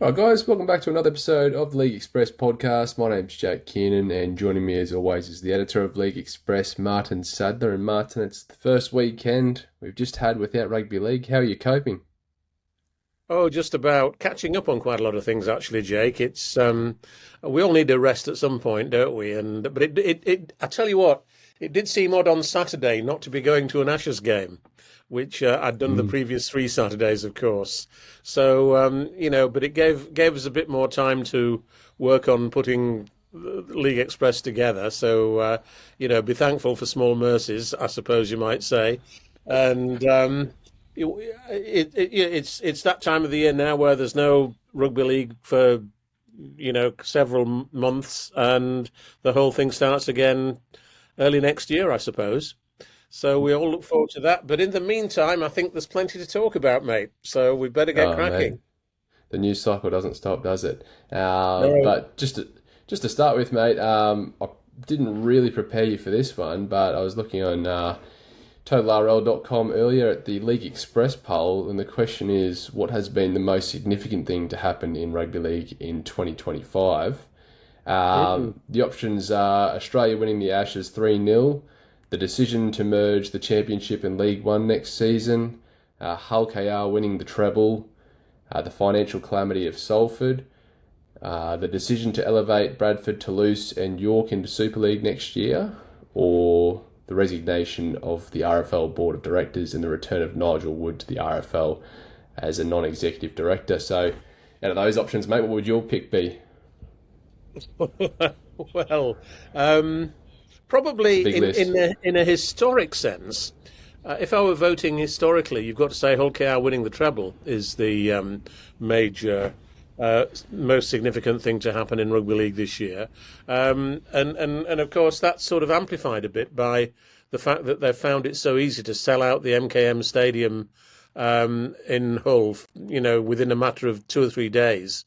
Alright, guys, welcome back to another episode of the League Express podcast. My name's Jack Kearnan, and joining me as always is the editor of League Express, Martyn Sadler. And Martyn, it's the first weekend we've just had without rugby league. How are you coping? Oh, just about catching up on quite a lot of things, actually, Jake. It's we all need a rest at some point, don't we? But I tell you what, it did seem odd on Saturday not to be going to an Ashes game, which I'd done the Mm. previous three Saturdays, of course. So but it gave us a bit more time to work on putting League Express together. So be thankful for small mercies, I suppose you might say. And it's that time of the year now where there's no rugby league for several months, and the whole thing starts again early next year, I suppose. So we all look forward to that. But in the meantime, I think there's plenty to talk about, mate. So we better get Oh, mate, cracking. the news cycle doesn't stop, does it? No. But just to start with, mate, I didn't really prepare you for this one, but I was looking on totalrl.com earlier at the League Express poll, and the question is, what has been the most significant thing to happen in rugby league in 2025? Mm. The options are Australia winning the Ashes 3-0, the decision to merge the Championship and League One next season, Hull KR winning the treble, the financial calamity of Salford, the decision to elevate Bradford, Toulouse and York into Super League next year, or the resignation of the RFL Board of Directors and the return of Nigel Wood to the RFL as a non-executive director. So out of those options, mate, what would your pick be? Well, It's a probably big list. in a historic sense. If I were voting historically, you've got to say Hull KR winning the treble is the major, most significant thing to happen in rugby league this year. And of course, that's sort of amplified a bit by the fact that they've found it so easy to sell out the MKM Stadium in Hull, within a matter of 2 or 3 days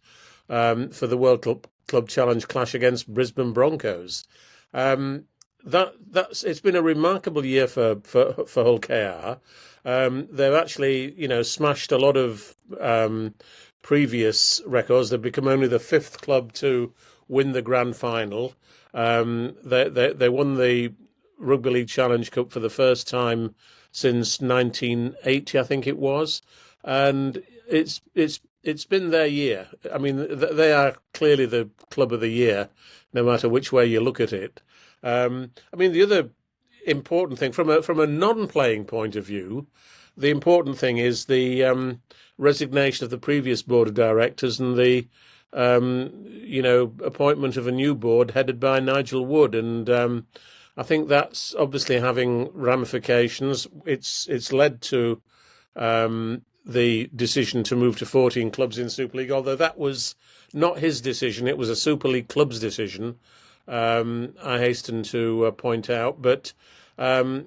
for the Club Challenge clash against Brisbane Broncos. Um, that's it's been a remarkable year for Hull KR. They've actually, smashed a lot of previous records. They've become only the fifth club to win the grand final. They won the Rugby League Challenge Cup for the first time since 1980, I think it was, and it's been their year. I mean, they are clearly the club of the year, no matter which way you look at it. I mean, the other important thing from a non-playing point of view, the important thing is the resignation of the previous board of directors and the appointment of a new board headed by Nigel Wood, and I think that's obviously having ramifications. It's led to the decision to move to 14 clubs in Super League, although that was not his decision; it was a Super League club's decision. I hasten to point out, but um,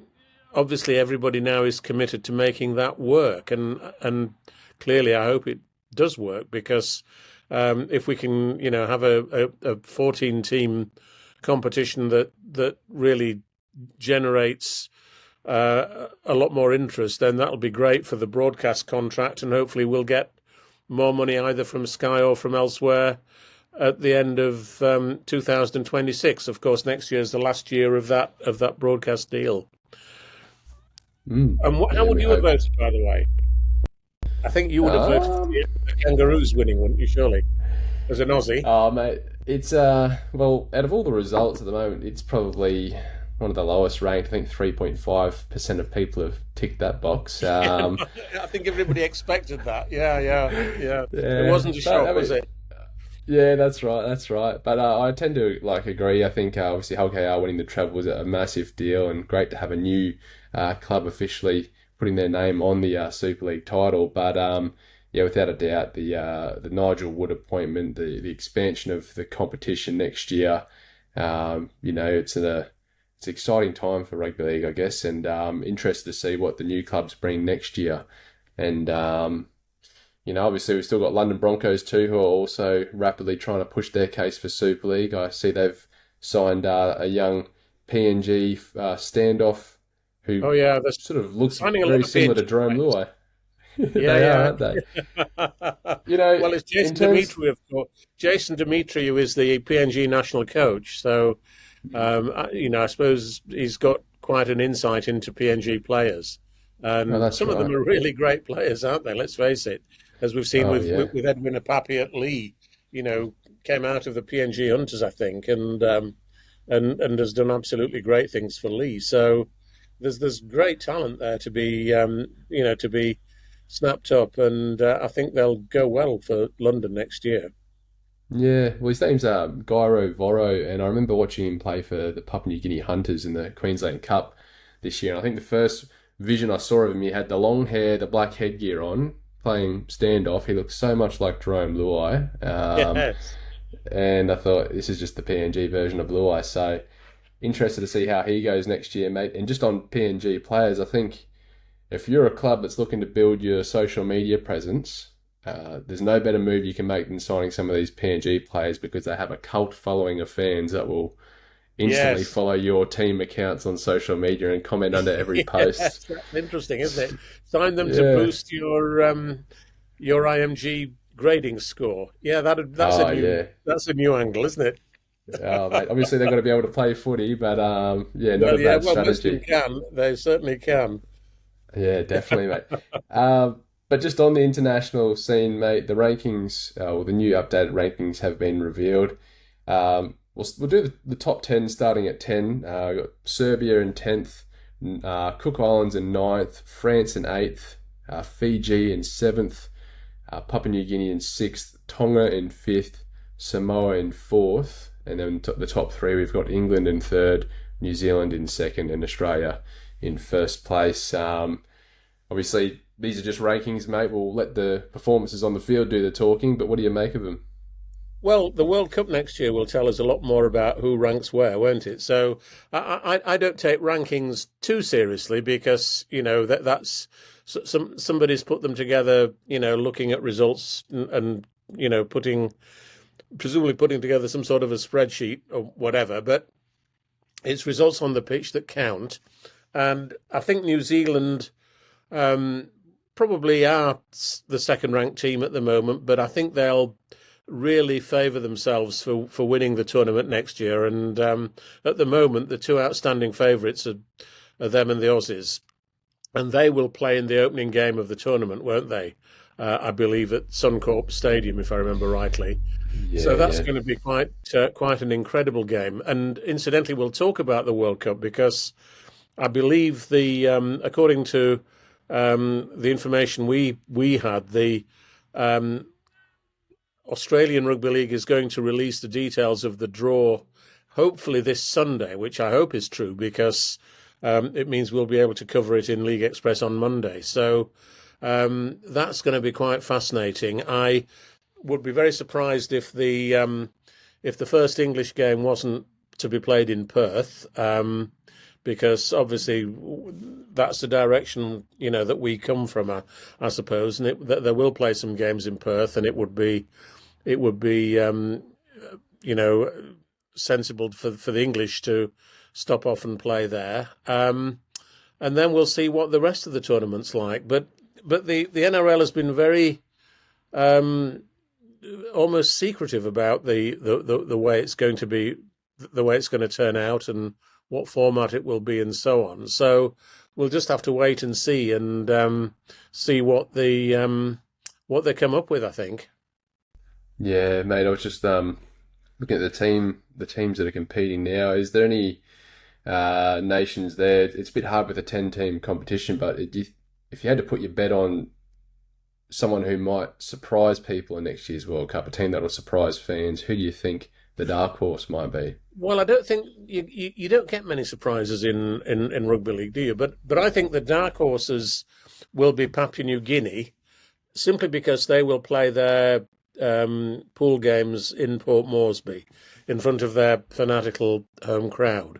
obviously everybody now is committed to making that work, and clearly I hope it does work because if we can, have a 14 team competition that really generates a lot more interest, then that'll be great for the broadcast contract, and hopefully we'll get more money either from Sky or from elsewhere at the end of 2026. Of course, next year is the last year of that broadcast deal. Mm. And how Yeah, would we you have hope. voted, by the way? I think you would have voted for Um, the Kangaroos winning, wouldn't you? Surely, as an Aussie. oh, mate, it's well, out of all the results at the moment, it's probably one of the lowest ranked. I think 3.5% of people have ticked that box. I think everybody expected that. Yeah, yeah, yeah. It Yeah, wasn't a but I shock, was mean, it? yeah, that's right, that's right. But I tend to agree. I think obviously Hull KR winning the treble was a massive deal, and great to have a new club officially putting their name on the Super League title. But yeah, without a doubt, the Nigel Wood appointment, the expansion of the competition next year, it's an exciting time for rugby league, I guess, and interested to see what the new clubs bring next year. And obviously we've still got London Broncos too, who are also rapidly trying to push their case for Super League. I see they've signed a young PNG standoff who Oh yeah, they're sort of looks signing a lot very of similar to PNG Jerome players. Luai. Yeah, They are, yeah. aren't they? You know, Well, it's in Jason terms, Dimitri, of course. Jason Dimitri, who is the PNG national coach. So, I suppose he's got quite an insight into PNG players. oh, And that's some of them right. are really great players, aren't they? Let's face it. As we've seen Oh, with, yeah. with Edwin Apapi at Lee, came out of the PNG Hunters, I think, and has done absolutely great things for Lee. So there's great talent there to be snapped up, and I think they'll go well for London next year. Yeah, well, his name's Gyro Voro, and I remember watching him play for the Papua New Guinea Hunters in the Queensland Cup this year. And I think the first vision I saw of him, he had the long hair, the black headgear on, playing standoff. He looked so much like Jerome Luai. Yes. And I thought, this is just the PNG version of Luai. So interested to see how he goes next year, mate. And just on PNG players, I think if you're a club that's looking to build your social media presence, there's no better move you can make than signing some of these PNG players because they have a cult following of fans that will instantly Yes. follow your team accounts on social media and comment under every Yes, post. that's interesting, isn't it? Sign them to Yeah. boost your IMG grading score. Yeah, Oh, yeah. that's a new angle, isn't it? Oh, mate. Obviously, they've got to be able to play footy, but yeah, not a Well, yeah, bad well, most of them strategy. can. They certainly can. Yeah, definitely, mate. But just on the international scene, mate, the rankings, or the new updated rankings have been revealed. We'll do the top 10 starting at 10. We've got Serbia in 10th, Cook Islands in ninth, France in 8th, Fiji in 7th, Papua New Guinea in 6th, Tonga in 5th, Samoa in 4th, and then the top three, we've got England in 3rd, New Zealand in 2nd, and Australia in 1st place. Obviously, these are just rankings, mate. We'll let the performances on the field do the talking, but what do you make of them? Well, the World Cup next year will tell us a lot more about who ranks where, won't it? So I don't take rankings too seriously because that's somebody's put them together. Looking at results and presumably putting together some sort of a spreadsheet or whatever. But it's results on the pitch that count, and I think New Zealand um, probably are the second ranked team at the moment, but I think they'll really favour themselves for winning the tournament next year. And at the moment, the two outstanding favourites are them and the Aussies. And they will play in the opening game of the tournament, won't they? I believe at Suncorp Stadium, if I remember rightly. Yeah, So that's yeah. going to be quite an incredible game. And incidentally, we'll talk about the World Cup because I believe according to the information we had, the um, Australian Rugby League is going to release the details of the draw, hopefully this Sunday, which I hope is true because it means we'll be able to cover it in League Express on Monday. So that's going to be quite fascinating. I would be very surprised if the first English game wasn't to be played in Perth, because obviously that's the direction that we come from, I suppose, and that they will play some games in Perth, and it would be you know sensible for the English to stop off and play there, and then we'll see what the rest of the tournament's like. But the NRL has been very um, almost secretive about the way it's going to be, the way it's going to turn out, and what format it will be, and so on. So we'll just have to wait and see, and see what they come up with, I think. Yeah, mate. I was just looking at the teams that are competing now. Is there any nations there? It's a bit hard with a 10-team competition, but if you had to put your bet on someone who might surprise people in next year's World Cup, a team that'll surprise fans, who do you think the dark horse might be? Well, I don't think you don't get many surprises in rugby league, do you? But I think the dark horses will be Papua New Guinea, simply because they will play their pool games in Port Moresby in front of their fanatical home crowd.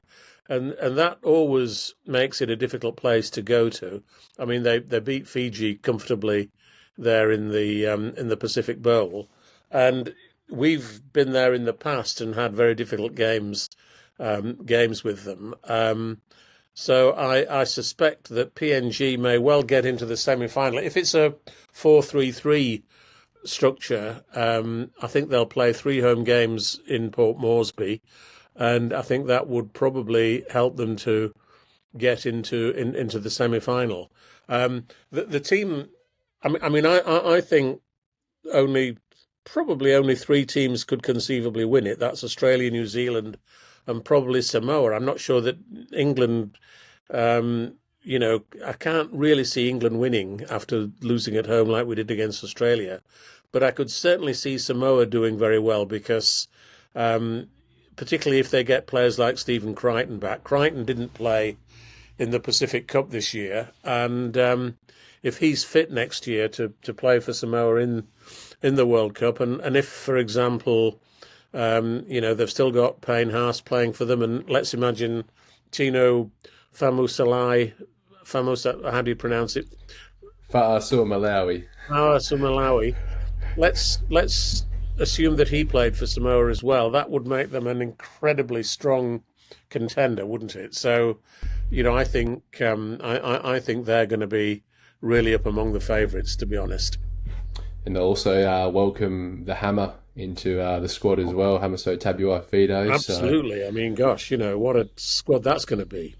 And that always makes it a difficult place to go to. I mean, they beat Fiji comfortably there in the Pacific Bowl, and we've been there in the past and had very difficult games with them. So I suspect that PNG may well get into the semi-final. If it's a 4-3-3 structure, I think they'll play 3 home games in Port Moresby, and I think that would probably help them to get into the semi-final. The team, I think probably only 3 teams could conceivably win it. That's Australia, New Zealand, and probably Samoa. I'm not sure that England. I can't really see England winning after losing at home like we did against Australia, but I could certainly see Samoa doing very well because, particularly if they get players like Stephen Crichton back. Crichton didn't play in the Pacific Cup this year, and if he's fit next year to play for Samoa in the World Cup, and if, for example, they've still got Payne Haas playing for them, and let's imagine Tino Famusalai, how do you pronounce it? Fa'asuamaleaui. Malawi. Let's assume that he played for Samoa as well. That would make them an incredibly strong contender, wouldn't it? So, I think I think they're going to be really up among the favourites, to be honest. And they'll also welcome the Hammer into the squad as well, Hamaso Tabuai-Fidow. Absolutely. So, I mean, gosh, what a squad that's going to be.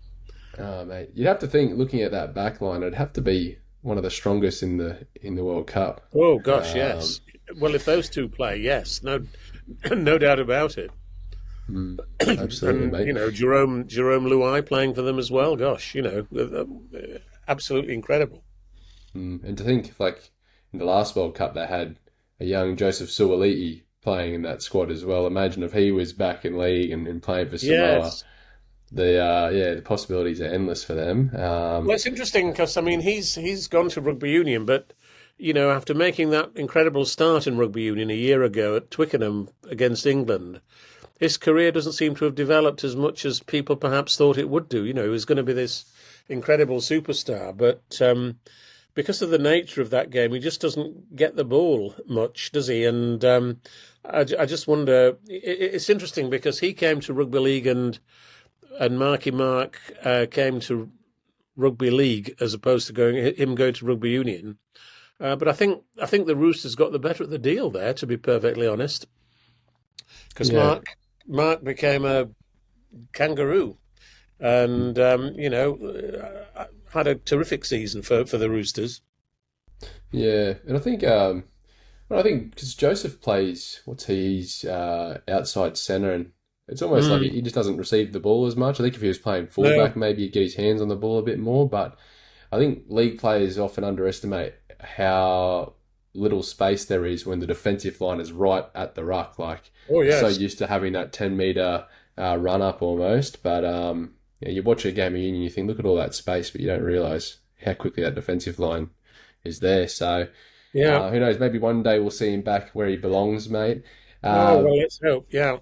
Oh, mate, you'd have to think, looking at that back line, it'd have to be one of the strongest in the World Cup. Oh gosh, yes. Well, if those two play, yes, no doubt about it. Absolutely, and, mate. Jerome Luai playing for them as well. Gosh, absolutely incredible. And to think, like in the last World Cup, they had a young Joseph Suaalii playing in that squad as well. Imagine if he was back in league and playing for Samoa. Yes. The possibilities are endless for them. Well, it's interesting because he's gone to Rugby Union, but after making that incredible start in Rugby Union a year ago at Twickenham against England, his career doesn't seem to have developed as much as people perhaps thought it would do. He was going to be this incredible superstar, but because of the nature of that game, he just doesn't get the ball much, does he? And I just wonder. It's interesting because he came to Rugby League and Marky Mark came to Rugby League as opposed to going to Rugby Union. But I think the Roosters got the better of the deal there, to be perfectly honest, because Mark became a kangaroo, and had a terrific season for the Roosters. Yeah, and I think because Joseph plays he's outside centre, and it's almost like he just doesn't receive the ball as much. I think if he was playing fullback, maybe he'd get his hands on the ball a bit more. But I think league players often underestimate how little space there is when the defensive line is right at the ruck. Like, so used to having that 10-metre run up almost. But you watch a game of Union, you think, look at all that space, but you don't realise how quickly that defensive line is there. So, who knows? Maybe one day we'll see him back where he belongs, mate. Well, let's hope. Yeah.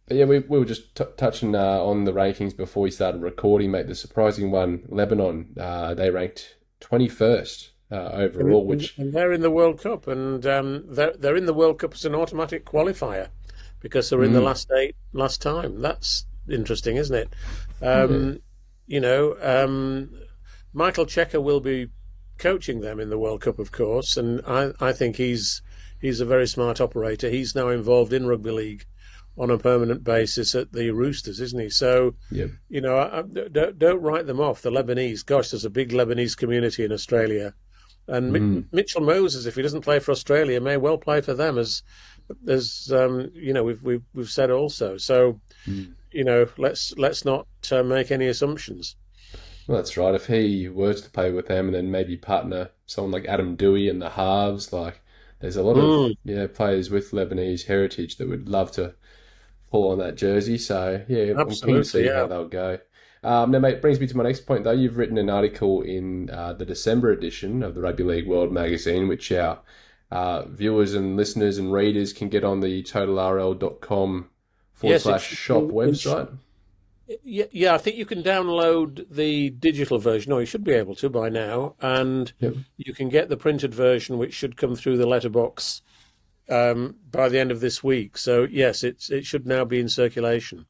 But yeah, we were just touching on the rankings before we started recording, mate. The surprising one, Lebanon, they ranked 21st overall, and they're in the World Cup, and they're in the World Cup as an automatic qualifier because they're in the last time. That's interesting, isn't it? Michael Checker will be coaching them in the World Cup, of course, and I think he's a very smart operator. He's now involved in rugby league on a permanent basis at the Roosters, isn't he? So, don't write them off, the Lebanese. Gosh, there's a big Lebanese community in Australia. And Mitchell Moses, if he doesn't play for Australia, may well play for them, as we've said also. So, let's not make any assumptions. Well, that's right. If he were to play with them and then maybe partner someone like Adam Dewey in the halves, like there's a lot of players with Lebanese heritage that would love to pull on that jersey. So, I'm keen to see how they'll go. Now, mate, it brings me to my next point, though. You've written an article in the December edition of the Rugby League World Magazine, which our viewers and listeners and readers can get on the totalrl.com /shop website. Yeah, I think you can download the digital version, or you should be able to by now, and you can get the printed version, which should come through the letterbox by the end of this week. So, yes, it should now be in circulation.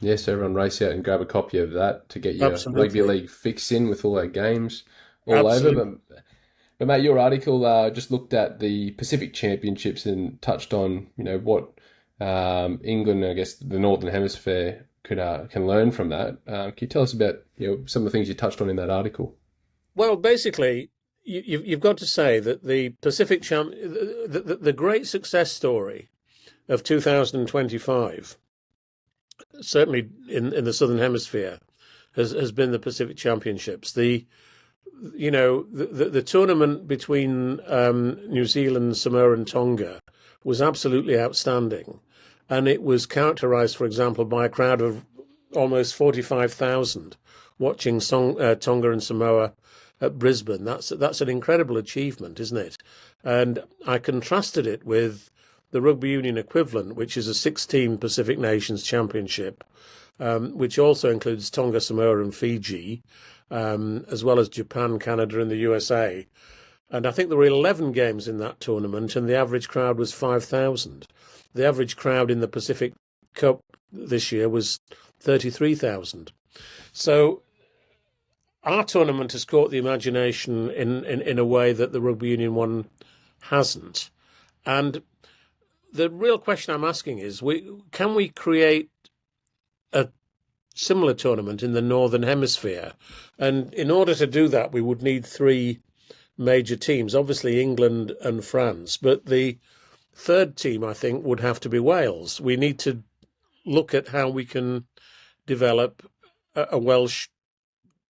Yeah, so everyone race out and grab a copy of that to get your rugby Absolutely. league fix in with all our games all over. Absolutely. But mate, your article just looked at the Pacific Championships and touched on, what England, I guess the Northern Hemisphere can learn from that. Can you tell us about some of the things you touched on in that article? Well, basically, you've got to say that the Pacific the great success story of 2025, certainly in the Southern Hemisphere, has been the Pacific Championships. The tournament between New Zealand, Samoa, and Tonga was absolutely outstanding, and it was characterised, for example, by a crowd of almost 45,000 watching Tonga and Samoa at Brisbane. That's an incredible achievement, isn't it? And I contrasted it with the Rugby Union equivalent, which is a 16 Pacific Nations Championship, which also includes Tonga, Samoa, and Fiji, as well as Japan, Canada, and the USA. And I think there were 11 games in that tournament, and the average crowd was 5,000. The average crowd in the Pacific Cup this year was 33,000. So our tournament has caught the imagination in a way that the Rugby Union one hasn't. And the real question I'm asking is, can we create a similar tournament in the Northern Hemisphere? And in order to do that, we would need three major teams, obviously England and France. But the third team, I think, would have to be Wales. We need to look at how we can develop a Welsh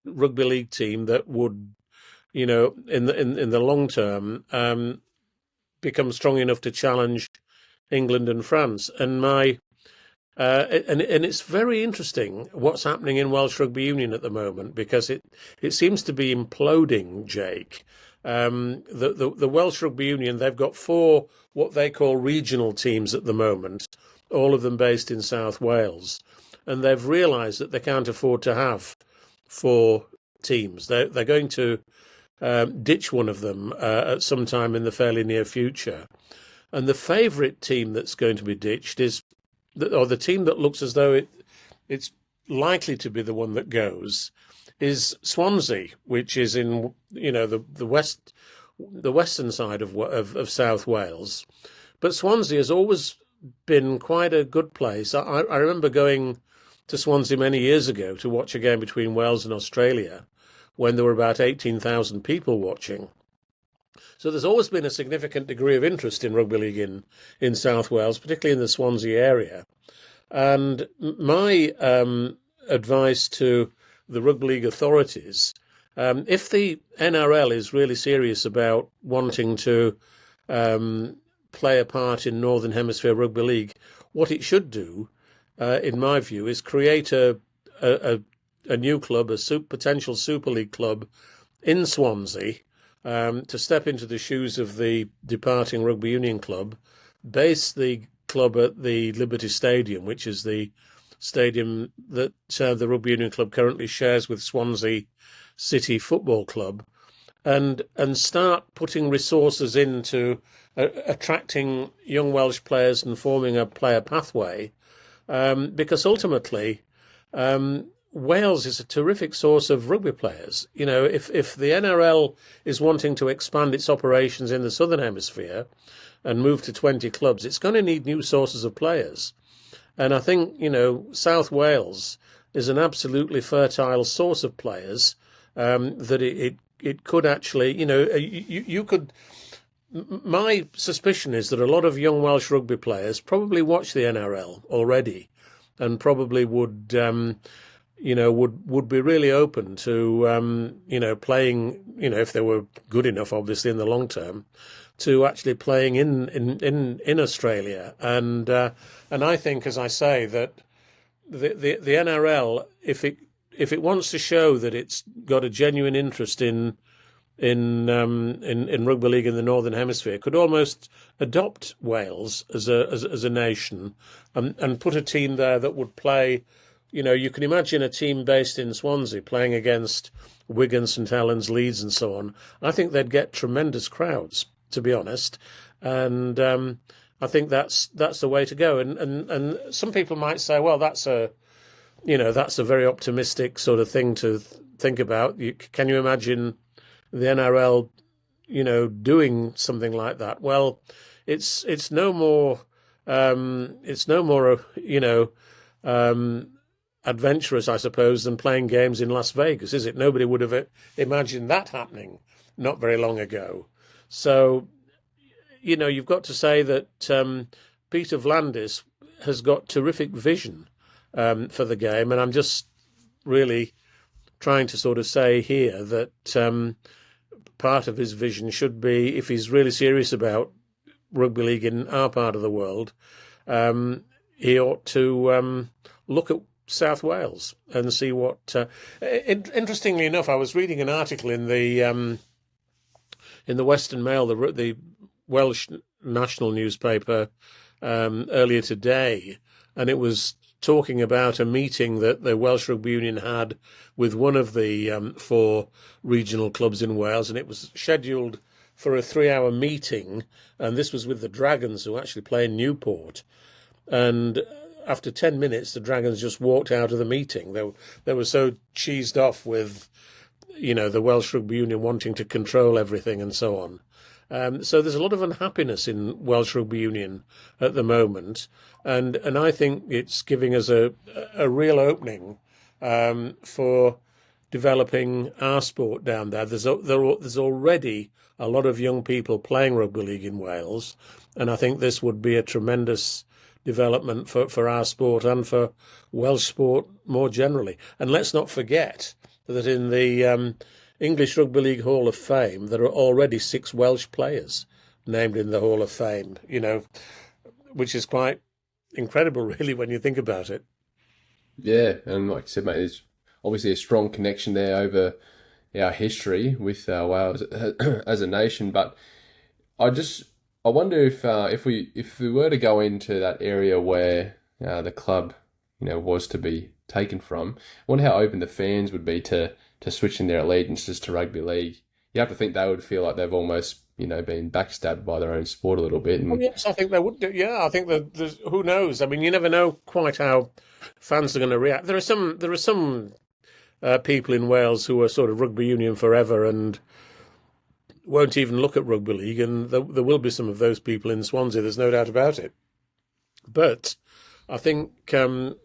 rugby league team that would, in the long term, become strong enough to challenge England and France. And and it's very interesting what's happening in Welsh Rugby Union at the moment, because it seems to be imploding, Jake. The Welsh Rugby Union, they've got four what they call regional teams at the moment, all of them based in South Wales, and they've realised that they can't afford to have four teams. They're going to ditch one of them at some time in the fairly near future. And the favourite team that's going to be ditched or the team that looks as though it's likely to be the one that goes, is Swansea, which is in the western side of South Wales. But Swansea has always been quite a good place. I remember going to Swansea many years ago to watch a game between Wales and Australia, when there were about 18,000 people watching. So there's always been a significant degree of interest in rugby league in South Wales, particularly in the Swansea area. And my advice to the rugby league authorities, if the NRL is really serious about wanting to play a part in Northern Hemisphere Rugby League, what it should do, in my view, is create a new club, a potential Super League club in Swansea, to step into the shoes of the departing Rugby Union club, base the club at the Liberty Stadium, which is the stadium that the Rugby Union club currently shares with Swansea City Football Club, and start putting resources into attracting young Welsh players and forming a player pathway, because ultimately Wales is a terrific source of rugby players. If the NRL is wanting to expand its operations in the Southern Hemisphere and move to 20 clubs, it's going to need new sources of players. And I think, South Wales is an absolutely fertile source of players, that it could actually, you could. My suspicion is that a lot of young Welsh rugby players probably watch the NRL already, and probably would be really open to playing, if they were good enough, obviously in the long term, to actually playing in Australia. And I think, as I say, that the NRL, if it wants to show that it's got a genuine interest in rugby league in the Northern Hemisphere, could almost adopt Wales as a nation, and put a team there that would play. You can imagine a team based in Swansea playing against Wigan, St Helens, Leeds, and so on. I think they'd get tremendous crowds, to be honest, and I think that's the way to go. And some people might say, well, that's a that's a very optimistic sort of thing to think about. Can you imagine the NRL, doing something like that? Well, it's no more adventurous, I suppose, than playing games in Las Vegas, is it? Nobody would have imagined that happening not very long ago. So, you've got to say that Peter Vlandis has got terrific vision for the game, and I'm just really trying to sort of say here that part of his vision should be, if he's really serious about rugby league in our part of the world, he ought to look at South Wales and see what. Interestingly enough, I was reading an article in the Western Mail, the Welsh national newspaper, earlier today, and it was talking about a meeting that the Welsh Rugby Union had with one of the 4 regional clubs in Wales, and it was scheduled for a 3-hour meeting, and this was with the Dragons, who actually play in Newport. And after 10 minutes, the Dragons just walked out of the meeting. They were so cheesed off with, the Welsh Rugby Union wanting to control everything and so on. So there's a lot of unhappiness in Welsh Rugby Union at the moment, and I think it's giving us a real opening for developing our sport down there. There's already a lot of young people playing rugby league in Wales, and I think this would be a tremendous development for our sport and for Welsh sport more generally. And let's not forget that in the English Rugby League Hall of Fame, there are already 6 Welsh players named in the Hall of Fame, which is quite incredible, really, when you think about it. Yeah, and like I said, mate, there's obviously a strong connection there over our history with Wales as a nation. But I wonder if we were to go into that area where the club, was to be taken from, I wonder how open the fans would be to switching their allegiances to rugby league. You have to think they would feel like they've almost, been backstabbed by their own sport a little bit. And yes, I think they would do. Yeah, I think that who knows? I mean, you never know quite how fans are going to react. There are some people in Wales who are sort of rugby union forever and won't even look at rugby league, and there will be some of those people in Swansea. There's no doubt about it. But I think the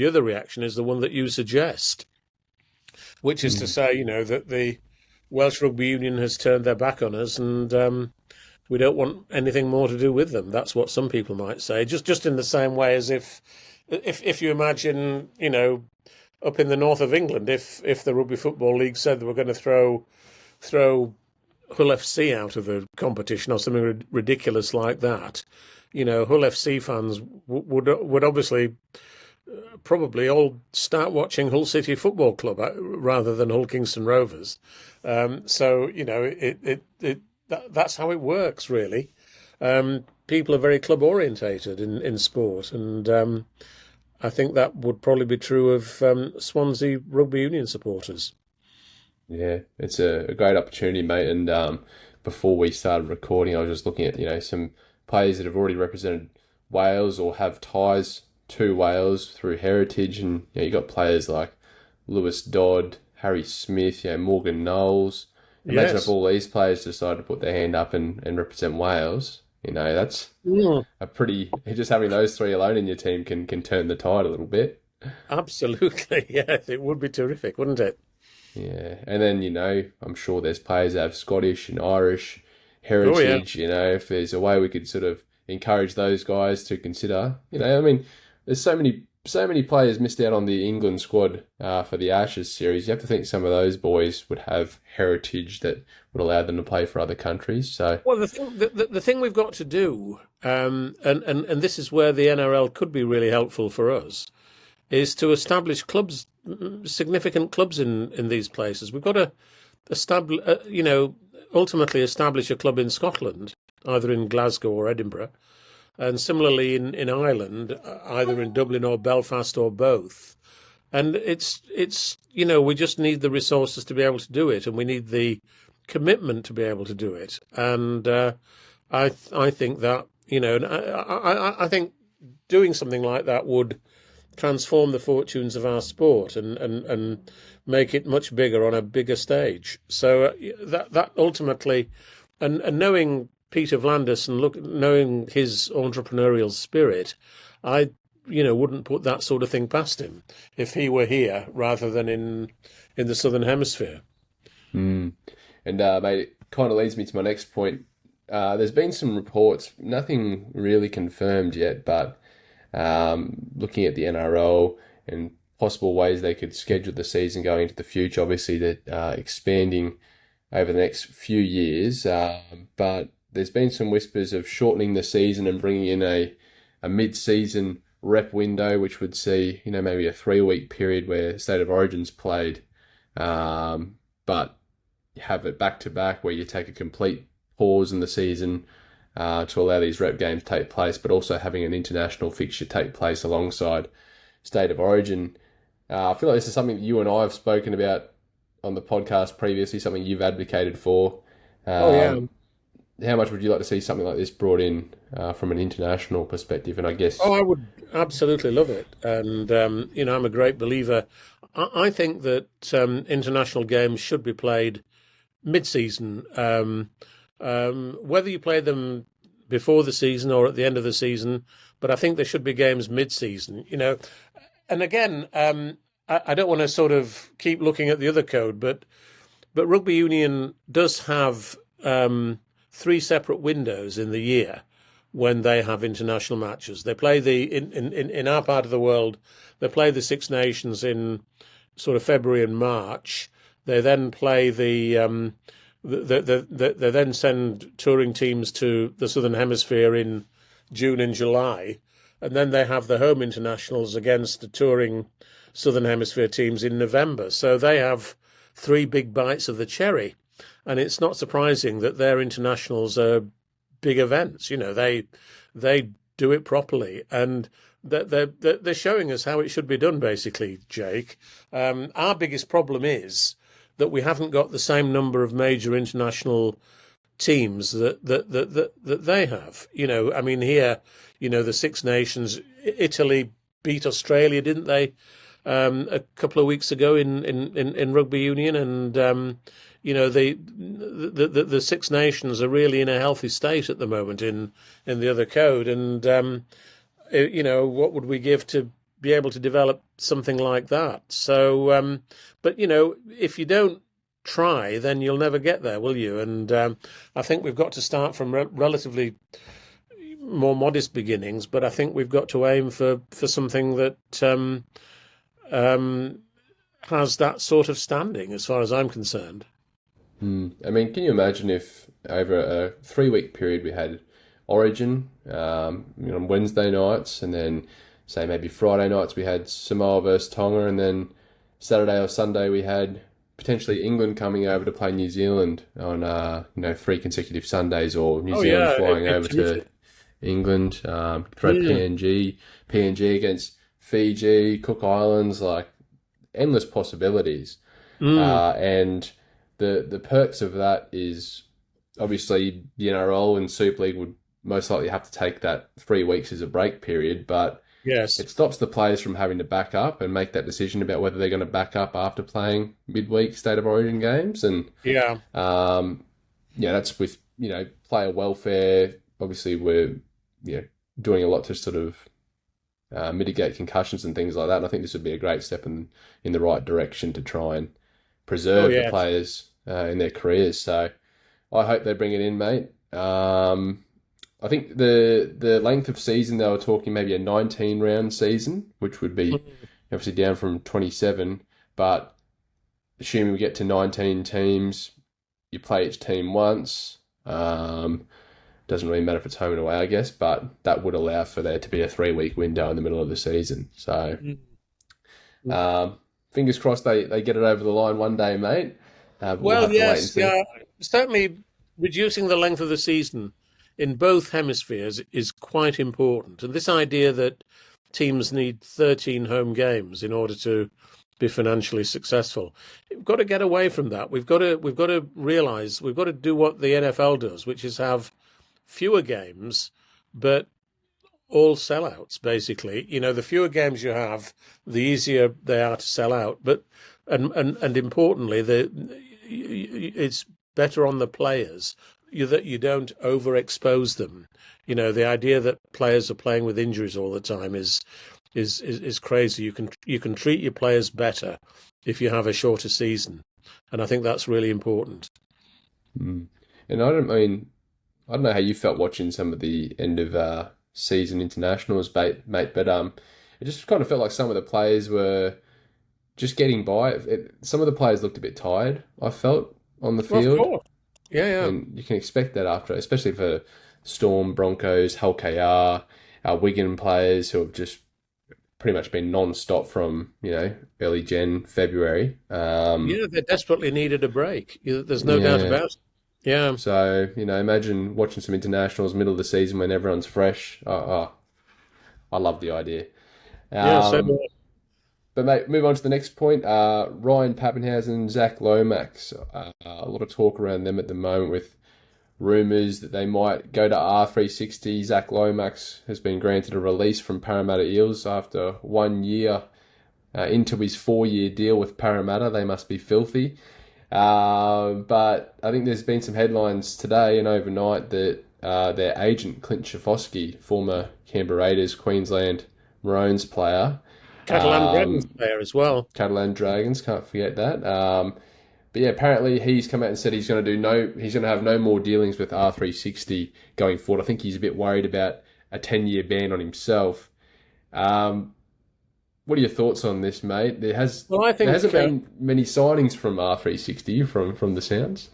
other reaction is the one that you suggest, which is to say, that the Welsh Rugby Union has turned their back on us, and we don't want anything more to do with them. That's what some people might say. Just in the same way as if you imagine, up in the north of England, if the Rugby Football League said they were going to throw Hull FC out of the competition or something ridiculous like that, Hull FC fans would obviously probably all start watching Hull City Football Club rather than Hull Kingston Rovers. So that's how it works, really. People are very club orientated in sport, and I think that would probably be true of Swansea Rugby Union supporters. Yeah, it's a great opportunity, mate. And before we started recording, I was just looking at some players that have already represented Wales or have ties to Wales through heritage, and you got players like Lewis Dodd, Harry Smith, Morgan Knowles. Imagine if all these players decided to put their hand up and represent Wales. That's a pretty. Just having those 3 alone in your team can turn the tide a little bit. Absolutely, yes, it would be terrific, wouldn't it? Yeah, and then I'm sure there's players that have Scottish and Irish heritage. If there's a way we could sort of encourage those guys to consider. I mean, there's so many players missed out on the England squad for the Ashes series. You have to think some of those boys would have heritage that would allow them to play for other countries. So, well, the thing we've got to do, and this is where the NRL could be really helpful for us, is to establish clubs, significant clubs in these places. We've got to establish, ultimately establish a club in Scotland, either in Glasgow or Edinburgh. And similarly in Ireland, either in Dublin or Belfast or both. And it's we just need the resources to be able to do it, and we need the commitment to be able to do it. And I think that I think doing something like that would transform the fortunes of our sport and make it much bigger on a bigger stage. So that ultimately, and knowing Peter Vlandis and knowing his entrepreneurial spirit, I wouldn't put that sort of thing past him if he were here rather than in the Southern Hemisphere. Mm. And mate, it kind of leads me to my next point. There's been some reports, nothing really confirmed yet, but looking at the NRL and possible ways they could schedule the season going into the future. Obviously, they're expanding over the next few years, but there's been some whispers of shortening the season and bringing in a mid-season rep window, which would see, maybe a 3-week period where State of Origin's played, but have it back-to-back where you take a complete pause in the season to allow these rep games to take place, but also having an international fixture take place alongside State of Origin. I feel like this is something that you and I have spoken about on the podcast previously, something you've advocated for. Oh, yeah. How much would you like to see something like this brought in from an international perspective? And I guess... Oh, I would absolutely love it. And, I'm a great believer. I think that international games should be played mid-season. Whether you play them before the season or at the end of the season, but I think there should be games mid-season, And again, I don't want to sort of keep looking at the other code, but Rugby Union does have 3 separate windows in the year when they have international matches. They play in our part of the world, they play the Six Nations in sort of February and March. They then play they then send touring teams to the Southern Hemisphere in June and July, and then they have the home internationals against the touring Southern Hemisphere teams in November. So they have 3 big bites of the cherry, and it's not surprising that their internationals are big events. They do it properly, and they're showing us how it should be done. Basically, Jake, our biggest problem is that we haven't got the same number of major international teams that they have. I mean, here, the Six Nations, Italy beat Australia, didn't they, a couple of weeks ago in Rugby Union, and the Six Nations are really in a healthy state at the moment in the other code, and what would we give to be able to develop something like that? So, but if you don't try, then you'll never get there, will you? And I think we've got to start from relatively more modest beginnings, but I think we've got to aim for something that has that sort of standing, as far as I'm concerned. I mean, can you imagine if over a 3-week period we had Origin on Wednesday nights, and then say maybe Friday nights we had Samoa versus Tonga, and then Saturday or Sunday we had potentially England coming over to play New Zealand on 3 consecutive Sundays, or New Zealand flying over to England, throw PNG against Fiji, Cook Islands, like endless possibilities. And the perks of that is obviously the NRL and Super League would most likely have to take that 3 weeks as a break period, but yes, it stops the players from having to back up and make that decision about whether they're going to back up after playing midweek State of Origin games. And that's with player welfare. Obviously, we're doing a lot to sort of mitigate concussions and things like that. And I think this would be a great step in the right direction to try and preserve the players in their careers. So I hope they bring it in, mate. I think the length of season, they were talking maybe a 19-round season, which would be obviously down from 27. But assuming we get to 19 teams, you play each team once. Doesn't really matter if it's home and away, I guess, but that would allow for there to be a 3-week window in the middle of the season. So fingers crossed they get it over the line one day, mate. We'll have to wait and see. Certainly reducing the length of the season in both hemispheres is quite important. And this idea that teams need 13 home games in order to be financially successful, we've got to get away from that. We've got to realise we've got to do what the NFL does, which is have fewer games, but all sellouts, basically. The fewer games you have, the easier they are to sell out. But and importantly, it's better on the players that you don't overexpose them. The idea that players are playing with injuries all the time is crazy. You can treat your players better if you have a shorter season, and I think that's really important. Mm. And I don't know how you felt watching some of the end of season internationals, mate, but it just kind of felt like some of the players were just getting by. Some of the players looked a bit tired, I felt, on the Well, of field. course. Yeah. And you can expect that after, especially for Storm, Broncos, Hull KR, our Wigan players who have just pretty much been non-stop from, early Jan, February. Yeah, they desperately needed a break. There's no doubt Yeah. about it. Yeah. So, imagine watching some internationals middle of the season when everyone's fresh. I love the idea. Yeah, so Um, but mate, move on to the next point. Ryan Pappenhausen, Zach Lomax. A lot of talk around them at the moment with rumours that they might go to R360. Zach Lomax has been granted a release from Parramatta Eels after 1 year into his 4-year deal with Parramatta. They must be filthy. But I think there's been some headlines today and overnight that their agent, Clint Schifosky, former Canberra Raiders, Queensland Maroons player, Catalan Dragons player as well. Catalan Dragons, can't forget that. But yeah, apparently he's come out and said he's going to have no more dealings with R360 going forward. I think he's a bit worried about a 10-year ban on himself. What are your thoughts on this, mate? Well, I There think hasn't been many signings from R360 from the sounds.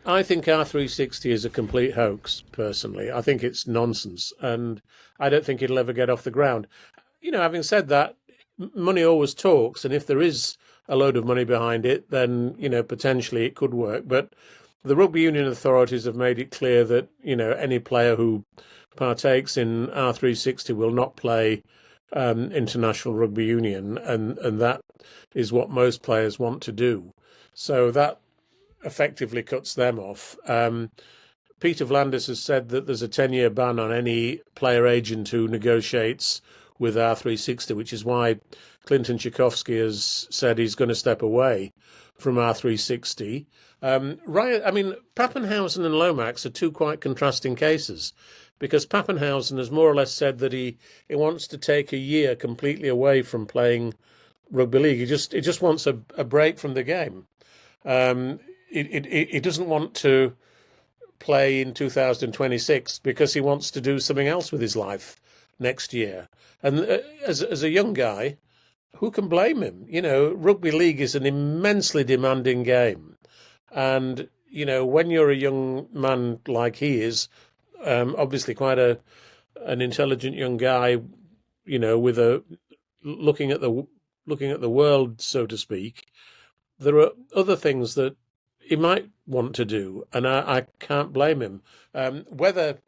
I think R360 is a complete hoax. Personally, I think it's nonsense, and I don't think it'll ever get off the ground. Having said that, money always talks, and if there is a load of money behind it, then potentially it could work. But the rugby union authorities have made it clear that any player who partakes in R360 will not play International Rugby Union, and that is what most players want to do. So that effectively cuts them off. Peter Vlandis has said that there's a 10-year ban on any player agent who negotiates with R360, which is why Clinton Tchaikovsky has said he's going to step away from R360. Pappenhausen and Lomax are two quite contrasting cases, because Pappenhausen has more or less said that he wants to take a year completely away from playing rugby league. He just wants a break from the game. He doesn't want to play in 2026 because he wants to do something else with his life next year. And as a young guy, who can blame him? Rugby league is an immensely demanding game. And, when you're a young man like he is, obviously quite an intelligent young guy, with looking at the world, so to speak, there are other things that he might want to do, and I can't blame him. Whether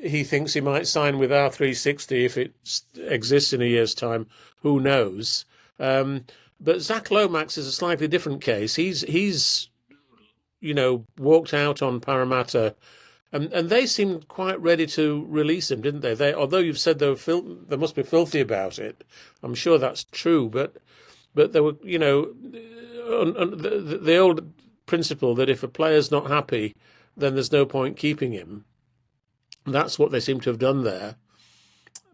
he thinks he might sign with R360 if it exists in a year's time, who knows? But Zach Lomax is a slightly different case. He's walked out on Parramatta, and they seemed quite ready to release him, didn't they? Although you've said they must be filthy about it. I'm sure that's true, but there were the old principle that if a player's not happy, then there's no point keeping him. That's what they seem to have done there.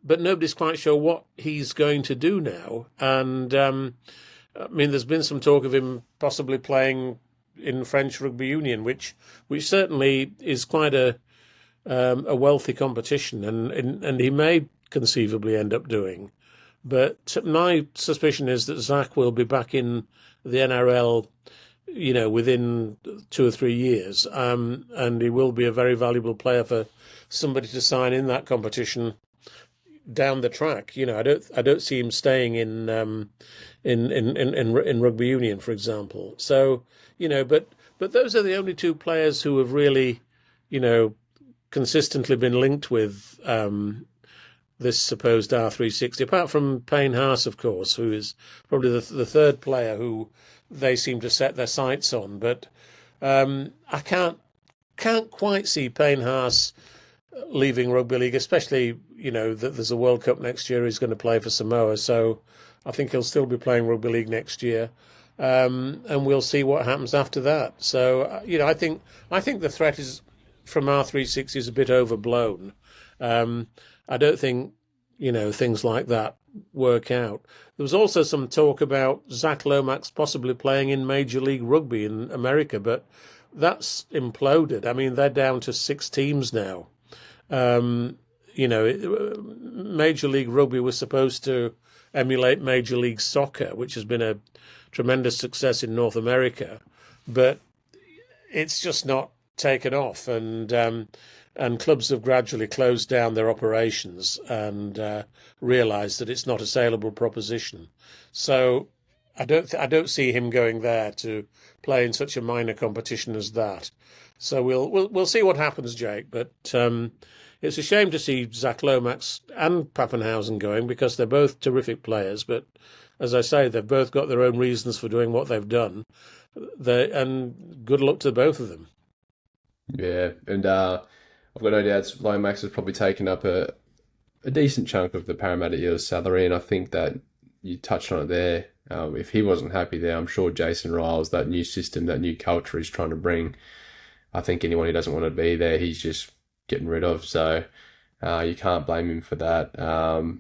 But nobody's quite sure what he's going to do now. And, there's been some talk of him possibly playing in French Rugby Union, which certainly is quite a wealthy competition, and he may conceivably end up doing. But my suspicion is that Zach will be back in the NRL, within 2 or 3 years, and he will be a very valuable player for somebody to sign in that competition down the track. I don't see him staying in Rugby Union, for example. So but those are the only two players who have really, consistently been linked with this supposed R360, apart from Payne Haas, of course, who is probably the third player who they seem to set their sights on. But I can't quite see Payne Haas leaving rugby league, especially, that there's a World Cup next year. He's going to play for Samoa, so I think he'll still be playing rugby league next year, and we'll see what happens after that. So, I think the threat is from R36 is a bit overblown. I don't think things like that work out. There was also some talk about Zach Lomax possibly playing in Major League Rugby in America, but that's imploded. I mean, they're down to 6 teams now. Major League Rugby was supposed to emulate Major League Soccer, which has been a tremendous success in North America, but it's just not taken off, and clubs have gradually closed down their operations and realised that it's not a saleable proposition. So I don't see him going there to play in such a minor competition as that. So we'll see what happens, Jake. But it's a shame to see Zach Lomax and Pappenhausen going, because they're both terrific players. But as I say, they've both got their own reasons for doing what they've done. And good luck to both of them. Yeah, and I've got no doubts Lomax has probably taken up a decent chunk of the Parramatta Eels salary, and I think that you touched on it there. If he wasn't happy there, I'm sure Jason Riles, that new system, that new culture he's trying to bring, I think anyone who doesn't want to be there, he's just getting rid of. So you can't blame him for that. Well,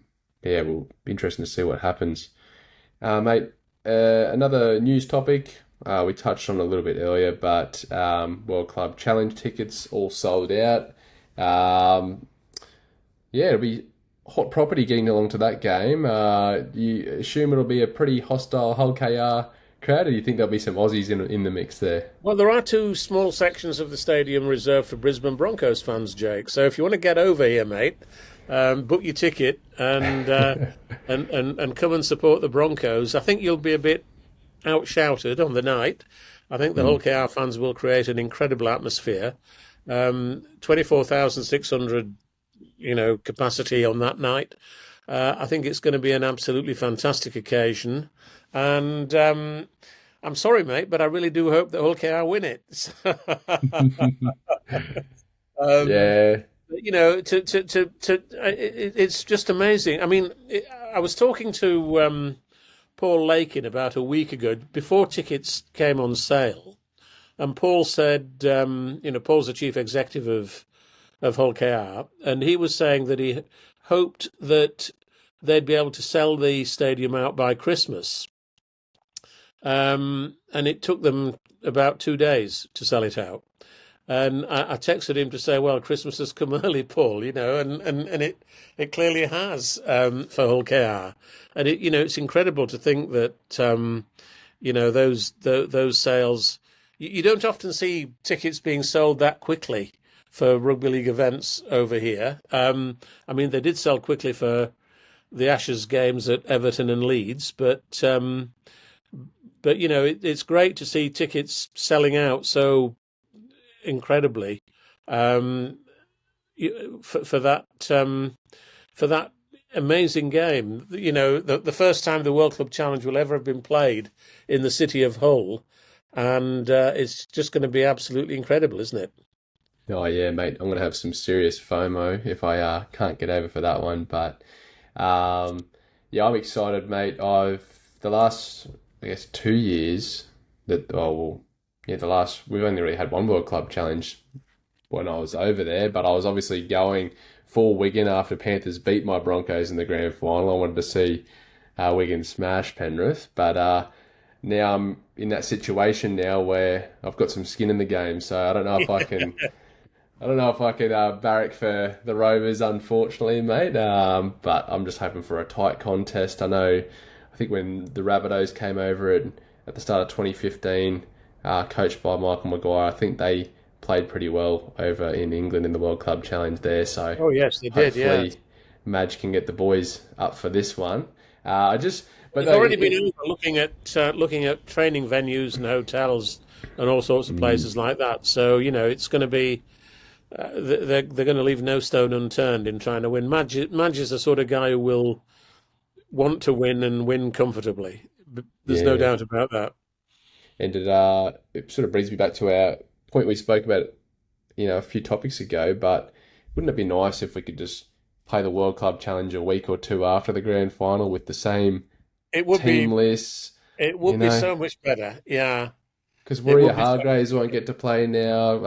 be interesting to see what happens. Mate, another news topic. We touched on it a little bit earlier, but World Club Challenge tickets all sold out. It'll be hot property getting along to that game. You assume it'll be a pretty hostile Hull KR crowd, or do you think there'll be some Aussies in the mix there? Well, there are 2 small sections of the stadium reserved for Brisbane Broncos fans, Jake. So if you want to get over here, mate, book your ticket and and come and support the Broncos. I think you'll be a bit outshouted on the night. I think the Hull KR fans will create an incredible atmosphere. 24,600, capacity on that night. I think it's going to be an absolutely fantastic occasion. And I'm sorry, mate, but I really do hope that Hull KR win it. Yeah. It's just amazing. I mean, I was talking to Paul Lakin about a week ago, before tickets came on sale, and Paul said, Paul's the chief executive of Hull KR, and he was saying that he hoped that they'd be able to sell the stadium out by Christmas. And it took them about 2 days to sell it out. And I texted him to say, well, Christmas has come early, Paul, and it clearly has for Hull KR. And it's incredible to think that those sales. You don't often see tickets being sold that quickly for rugby league events over here. I mean, they did sell quickly for the Ashes games at Everton and Leeds, but it's great to see tickets selling out so incredibly for that amazing game. The first time the World Club Challenge will ever have been played in the city of Hull, and it's just going to be absolutely incredible, isn't it? Oh yeah, mate. I'm gonna have some serious FOMO if I can't get over for that one. But I'm excited, mate. The last 2 years we've only really had one World Club Challenge when I was over there, but I was obviously going for Wigan after Panthers beat my Broncos in the grand final. I wanted to see Wigan smash Penrith, but now I'm in that situation now where I've got some skin in the game, so I don't know if I can. I don't know if I could barrack for the Rovers, unfortunately, mate. But I'm just hoping for a tight contest. I think when the Rabbitohs came over at the start of 2015, coached by Michael Maguire, I think they played pretty well over in England in the World Club Challenge there. So yes, they did. Hopefully, Madge can get the boys up for this one. They've already been looking at training venues and hotels and all sorts of places like that. So it's going to be. They're going to leave no stone unturned in trying to win. Madge is the sort of guy who will want to win and win comfortably. There's no doubt about that. And it sort of brings me back to our point we spoke about, a few topics ago. But wouldn't it be nice if we could just play the World Club Challenge a week or two after the grand final with the same It would team be lists, it you would be know? so much better. Yeah, Because it Warrior would be so Hargraves much won't get to play now.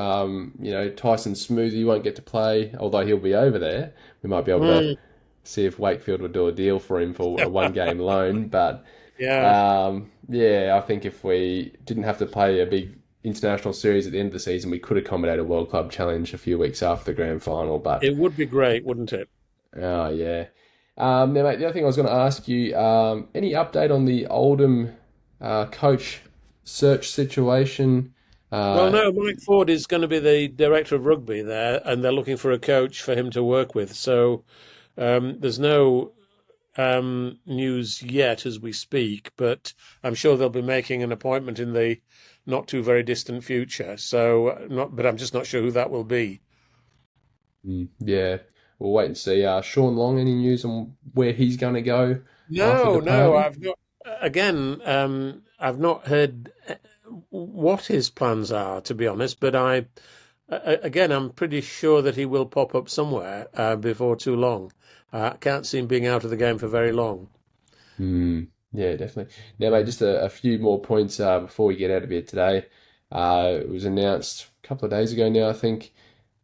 Tyson Smoothie won't get to play, although he'll be over there. We might be able to better. see if Wakefield would do a deal for him for a one game loan. But Yeah, yeah, I think if we didn't have to play a big international series at the end of the season, we could accommodate a World Club Challenge a few weeks after the grand final. But it would be great, wouldn't it? oh yeah. Now, mate, the other thing I was going to ask you, any update on the Oldham coach search situation? Well, Uh, no, Mike Ford is going to be the director of rugby there, and they're looking for a coach for him to work with. So there's no news yet as we speak, but I'm sure they'll be making an appointment in the not too very distant future. So, but I'm just not sure who that will be. yeah, we'll wait and see. Sean Long, any news on where he's going to go after No, no, departing? I've not. Again, I've not heard what his plans are, to be honest. But again, I'm pretty sure that he will pop up somewhere before too long. I can't see him being out of the game for very long. Yeah, definitely. Now, mate, just a few more points before we get out of here today. It was announced a couple of days ago now, I think.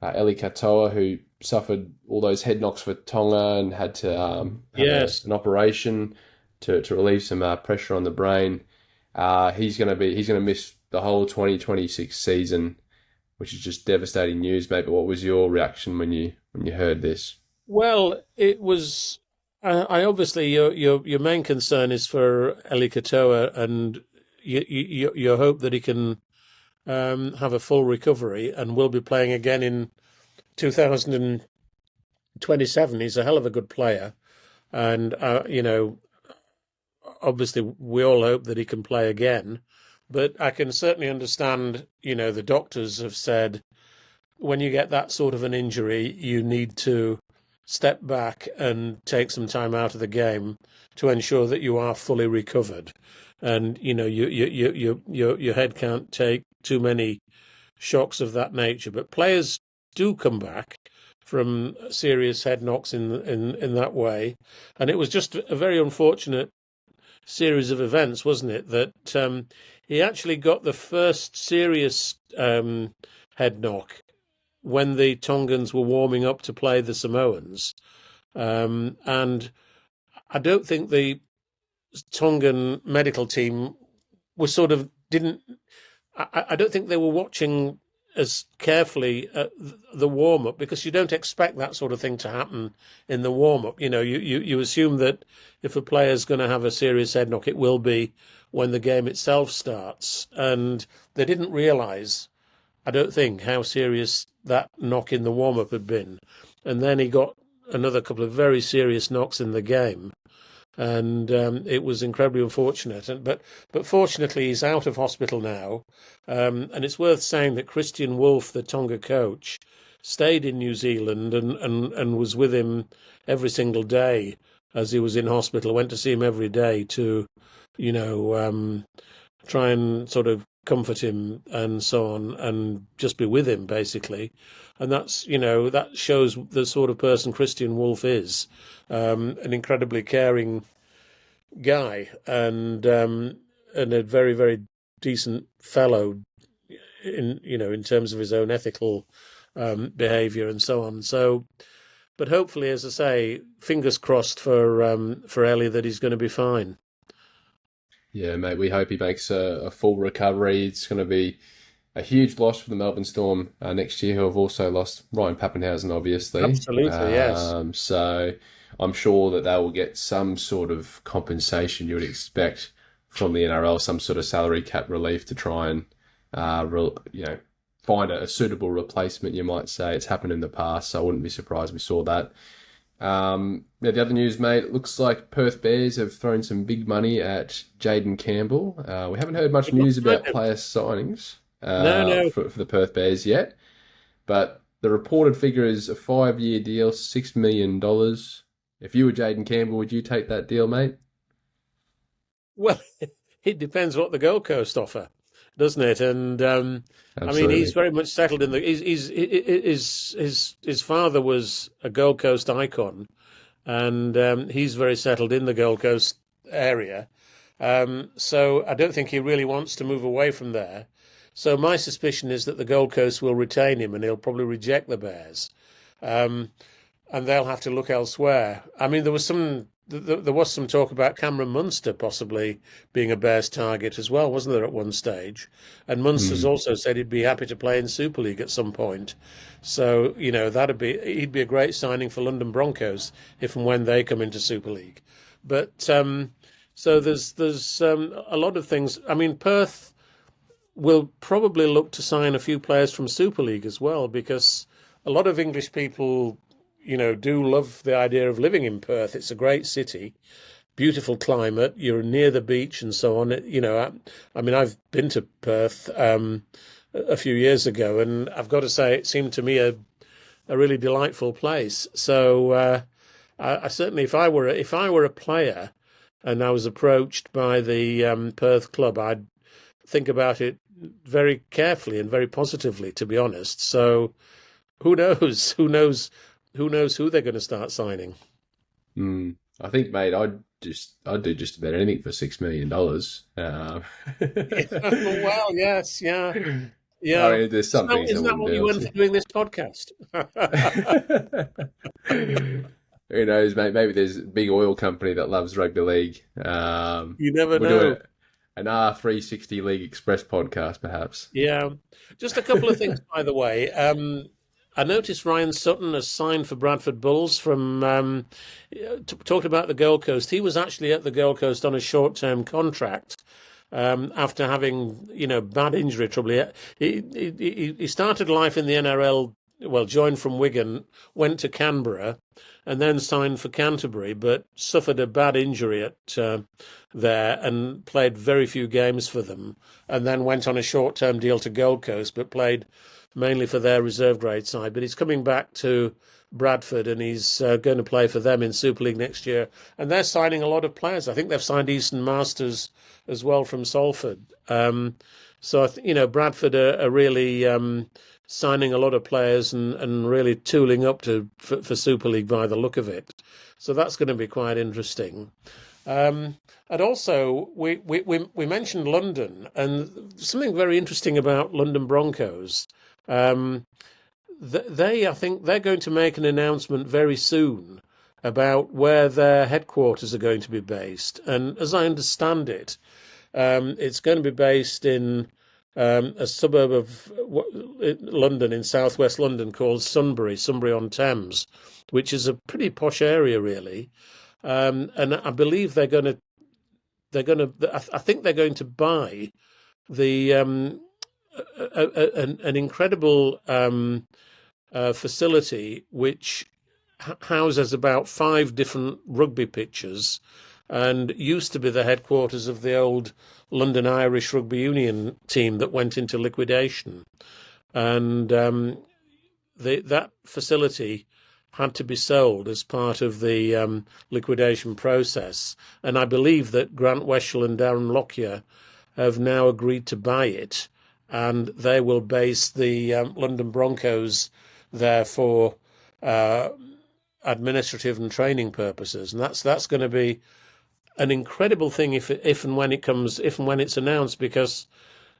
Eli Katoa, who suffered all those head knocks for Tonga and had to have Yes. an operation to relieve some pressure on the brain. He's gonna miss the whole 2026 season, which is just devastating news, mate. But what was your reaction when you heard this? Well, it was. I obviously your main concern is for Eli Katoa, and you hope that he can have a full recovery and will be playing again in 2027. He's a hell of a good player, and obviously we all hope that he can play again. But I can certainly understand. The doctors have said when you get that sort of an injury, you need to step back and take some time out of the game to ensure that you are fully recovered. And your head can't take too many shocks of that nature. But players do come back from serious head knocks in that way, and it was just a very unfortunate series of events, wasn't it? That he actually got the first serious head knock when the Tongans were warming up to play the Samoans. And I don't think the Tongan medical team was sort of didn't. I don't think they were watching as carefully at the warm up because you don't expect that sort of thing to happen in the warm up. You assume that if a player's going to have a serious head knock, it will be when the game itself starts. And they didn't realise, I don't think, how serious that knock in the warm up had been. And then he got another couple of very serious knocks in the game. And it was incredibly unfortunate. But fortunately, he's out of hospital now. And it's worth saying that Christian Wolff, the Tonga coach, stayed in New Zealand and was with him every single day as he was in hospital. Went to see him every day to, you know, try and sort of comfort him and so on, and just be with him basically. And that shows the sort of person Christian Wolff is, an incredibly caring guy and a very very decent fellow in terms of his own ethical behaviour and so on. So, but hopefully, as I say, fingers crossed for Ellie that he's going to be fine. Yeah, mate, we hope he makes a full recovery. It's going to be a huge loss for the Melbourne Storm next year, who have also lost Ryan Pappenhausen, obviously. Absolutely, yes. So I'm sure that they will get some sort of compensation you would expect from the NRL, some sort of salary cap relief to try and, find a suitable replacement, you might say. It's happened in the past, so I wouldn't be surprised we saw that. Yeah, the other news, mate, it looks like Perth Bears have thrown some big money at Jaden Campbell. We haven't heard much news about player signings No, no. for the Perth Bears yet, but the reported figure is a 5-year deal, $6 million. If you were Jaden Campbell, would you take that deal, mate? Well, it depends what the Gold Coast offer. doesn't it? And I mean, he's Absolutely. very much settled in the. His father was a Gold Coast icon, and he's very settled in the Gold Coast area. So I don't think he really wants to move away from there. So my suspicion is that the Gold Coast will retain him, and he'll probably reject the Bears, um, and they'll have to look elsewhere. I mean, there was some talk about Cameron Munster possibly being a Bears target as well, wasn't there, at one stage? And Munster's Mm. also said he'd be happy to play in Super League at some point. So, he'd be a great signing for London Broncos if and when they come into Super League. But so there's a lot of things. I mean, Perth will probably look to sign a few players from Super League as well, because a lot of English people, do love the idea of living in Perth. It's a great city, beautiful climate. You're near the beach and so on. I mean, I've been to Perth a few years ago, and I've got to say, it seemed to me a really delightful place. So I certainly, if I were a player and I was approached by the Perth club, I'd think about it very carefully and very positively, to be honest. So who knows? Who knows who they're going to start signing? Mm. I think, mate, I'd do just about anything for $6 million. Well, yes, yeah, I yeah. mean, there's some things I Isn't that wouldn't be what you able went for doing this podcast? to. Who knows, mate? Maybe there's a big oil company that loves rugby league. You never We'll do know. an R360 League Express podcast, perhaps. Yeah. Just a couple of things, by the way. I noticed Ryan Sutton has signed for Bradford Bulls from talked about the Gold Coast. He was actually at the Gold Coast on a short-term contract after having, bad injury trouble. He started life in the NRL, well, joined from Wigan, went to Canberra, and then signed for Canterbury, but suffered a bad injury at there and played very few games for them, and then went on a short-term deal to Gold Coast, but played mainly for their reserve grade side. But he's coming back to Bradford, and he's going to play for them in Super League next year. And they're signing a lot of players. I think they've signed Easton Masters as well from Salford. So Bradford are really signing a lot of players and really tooling up for Super League by the look of it. So that's going to be quite interesting. And also, we mentioned London, and something very interesting about London Broncos. I think they're going to make an announcement very soon about where their headquarters are going to be based. And as I understand it, it's going to be based in a suburb of London, in southwest London, called Sunbury-on-Thames, which is a pretty posh area, really. And I believe I think they're going to buy the an incredible facility which houses about 5 different rugby pitches, and used to be the headquarters of the old London Irish Rugby Union team that went into liquidation. And that facility had to be sold as part of the liquidation process. And I believe that Grant Weshel and Darren Lockyer have now agreed to buy it, and they will base the London Broncos there for administrative and training purposes. And that's going to be an incredible thing if and when it's announced, because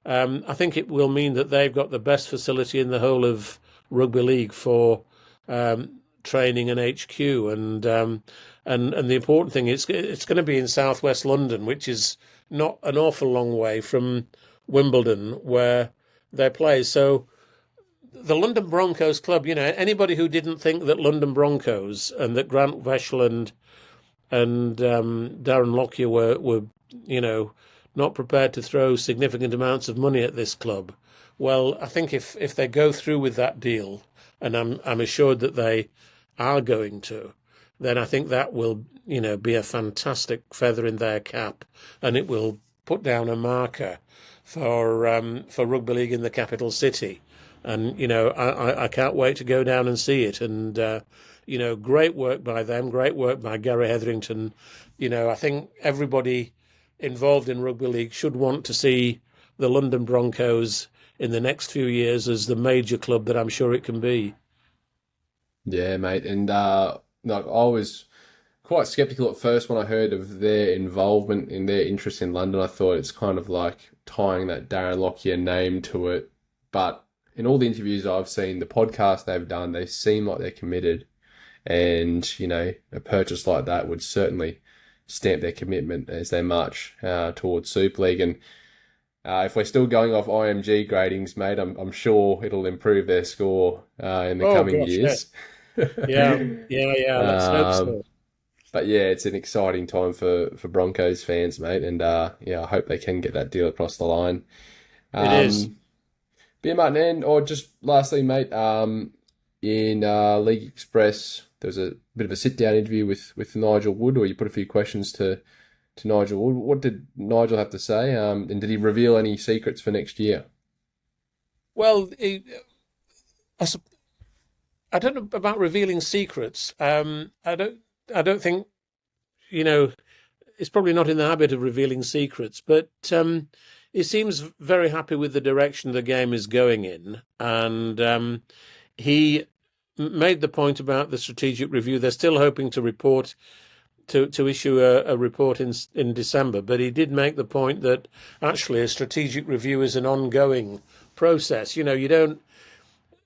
I think it will mean that they've got the best facility in the whole of rugby league for training and HQ, and the important thing is it's going to be in southwest London, which is not an awful long way from Wimbledon where they play. So the London Broncos club, anybody who didn't think that London Broncos and that Grant Weshel and Darren Lockyer were not prepared to throw significant amounts of money at this club, well, I think if they go through with that deal, and I'm assured that they are going to, then I think that will be a fantastic feather in their cap, and it will put down a marker for rugby league in the capital city. And I can't wait to go down and see it. And great work by them, great work by Gary Hetherington. I think everybody involved in rugby league should want to see the London Broncos in the next few years as the major club that I'm sure it can be. Yeah, mate. And like I was quite skeptical at first when I heard of their involvement in their interest in London. I thought it's kind of like tying that Darren Lockyer name to it. But in all the interviews I've seen, the podcast they've done, they seem like they're committed. And, a purchase like that would certainly stamp their commitment as they march towards Super League. And if we're still going off IMG gradings, mate, I'm sure it'll improve their score in the Oh coming gosh, yeah, years. yeah. Let's hope Um, so. but yeah, it's an exciting time for Broncos fans, mate, and yeah, I hope they can get that deal across the line. It is. Um, but yeah, Martin, and or just lastly, mate, in League Express, there was a bit of a sit-down interview with Nigel Wood, or you put a few questions to Nigel Wood. What did Nigel have to say? And did he reveal any secrets for next year? Well, I, sup- I don't know about revealing secrets. I don't think you know. It's probably not in the habit of revealing secrets, but he seems very happy with the direction the game is going in, and he made the point about the strategic review. They're still hoping to report to issue a report in December, but he did make the point that actually a strategic review is an ongoing process. You don't.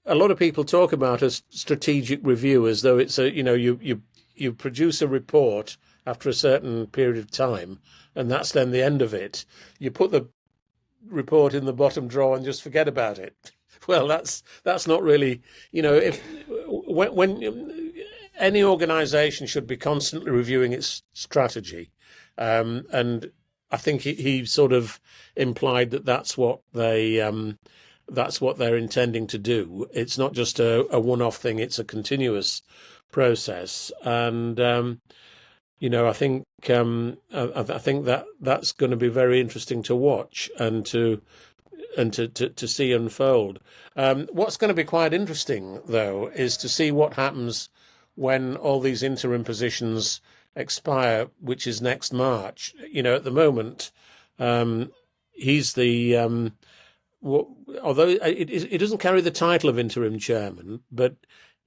A lot of people talk about a strategic review as though it's you produce a report after a certain period of time, and that's then the end of it. You put the report in the bottom drawer and just forget about it. Well, that's not really, if when any organisation should be constantly reviewing its strategy, and I think he sort of implied that that's what they're intending to do. It's not just a one-off thing; it's a continuous process, and I think that's going to be very interesting to watch and to see unfold. What's going to be quite interesting, though, is to see what happens when all these interim positions expire, which is next March. At the moment, he's the although it doesn't carry the title of interim chairman, but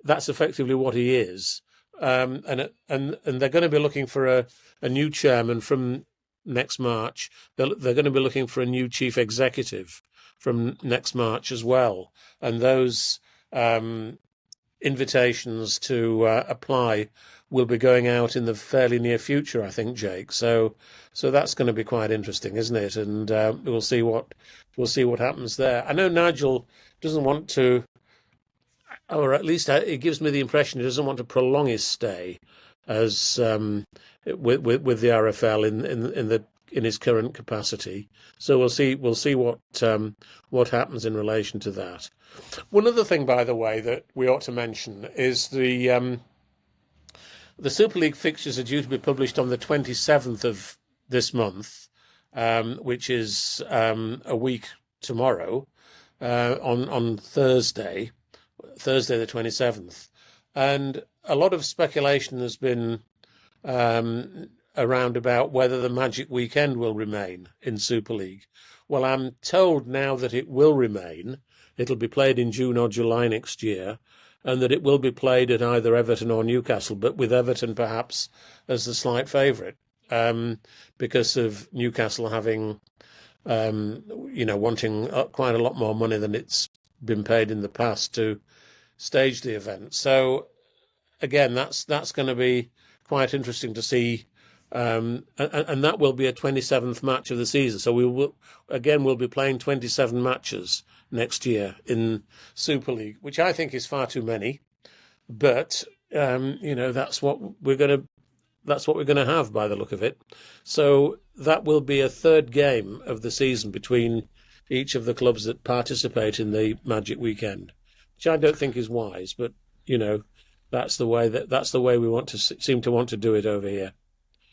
that's effectively what he is. And they're going to be looking for a new chairman from next March. They're going to be looking for a new chief executive from next March as well. And those invitations to apply will be going out in the fairly near future, I think, Jake. So that's going to be quite interesting, isn't it? And we'll see what happens there. I know Nigel doesn't want to, or at least it gives me the impression he doesn't want to prolong his stay as with the RFL in his current capacity. So we'll see what happens in relation to that. One other thing, by the way, that we ought to mention is the Super League fixtures are due to be published on the 27th of this month, which is a week tomorrow, on Thursday the 27th. And a lot of speculation has been around about whether the Magic Weekend will remain in Super League. Well, I'm told now that it will remain. It'll be played in June or July next year, and that it will be played at either Everton or Newcastle, but with Everton perhaps as the slight favourite, because of Newcastle having, wanting quite a lot more money than it's been paid in the past to stage the event. So again, that's going to be quite interesting to see, and that will be a 27th match of the season. So we'll be playing 27 matches next year in Super League, which I think is far too many. But that's what we're going to have by the look of it. So that will be a third game of the season between each of the clubs that participate in the Magic Weekend, which I don't think is wise, but that's the way we seem to want to do it over here.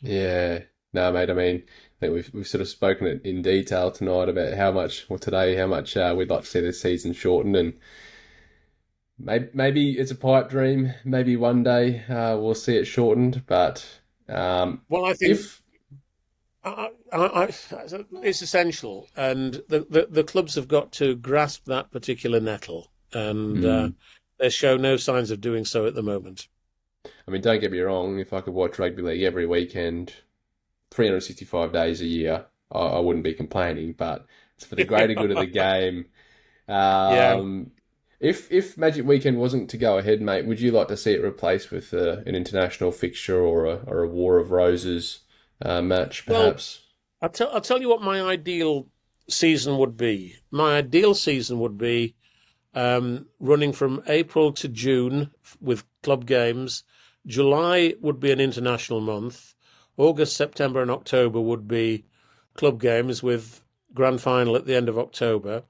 Yeah, no, mate. I mean, I think we've sort of spoken it in detail tonight about how much we'd like to see this season shortened, and maybe it's a pipe dream. Maybe one day we'll see it shortened, but Well, if It's essential, and the clubs have got to grasp that particular nettle, and Mm. they show no signs of doing so at the moment. I mean, don't get me wrong, if I could watch rugby league every weekend, 365 days a year, I wouldn't be complaining, but it's for the greater good of the game. Yeah. Um, if Magic Weekend wasn't to go ahead, mate, would you like to see it replaced with an international fixture or a War of Roses match, Well, perhaps? I'll tell you what my ideal season would be. My ideal season would be running from April to June with club games. July would be an international month. August, September, and October would be club games with grand final at the end of October,